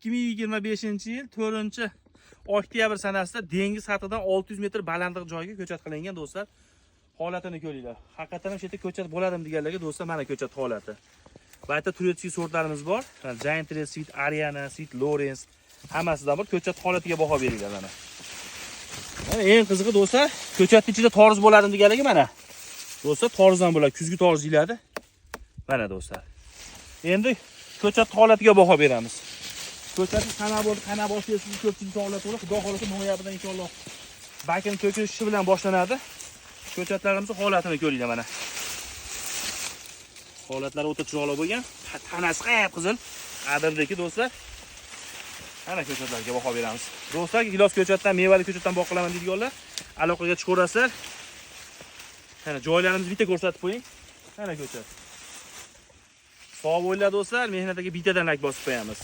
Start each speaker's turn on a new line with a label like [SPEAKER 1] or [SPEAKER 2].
[SPEAKER 1] 2025-yil 4-oktyabr sanasida dengiz sathidan 600 metr balandlik joyga ko'chat qilingan do'stlar. Holatini ko'ringlar. Haqiqatan ham shu yerda ko'chat bo'ladimi deganlarga do'stlar mana ko'chat holati. Bu yerda turkiy sortlarimiz bor. Giant Red Sweet, Ariana, Sweet Lawrence hammasidan bor. Ko'chat holatiga baho beringlar mana. Mana eng qizig'i do'stlar, ko'chatning ichida torz bo'ladimi deganlarga mana. Do'stlar, torzdan bo'ladi, kuzgi torz deyiladi. Mana do'stlar. Endi ko'chat holatiga baho beramiz. Ko'chatni qana boshlaysiz, ko'pchilik holat bo'ladi. Xudo xolasa noyabrdan inshaalloh bakini to'kishi bilan boshlanadi. Ko'chatlarimiz holatini ko'ringlar mana. Holatlari o'ta chiroyli bo'lgan. Tanasi qayap qizil. Adirdagi do'stlar. Ana ko'chatlarga baho beramiz. Do'stlar, gilos ko'chatdan, mevali ko'chatdan boqilaman deydiganlar, aloqaga chiqaverasizlar. Mana joylarimizni bitta ko'rsatib qo'ying. Mana ko'chat. Sog' bo'linglar do'stlar, mehnatiga bittadan like bosib qo'yamiz.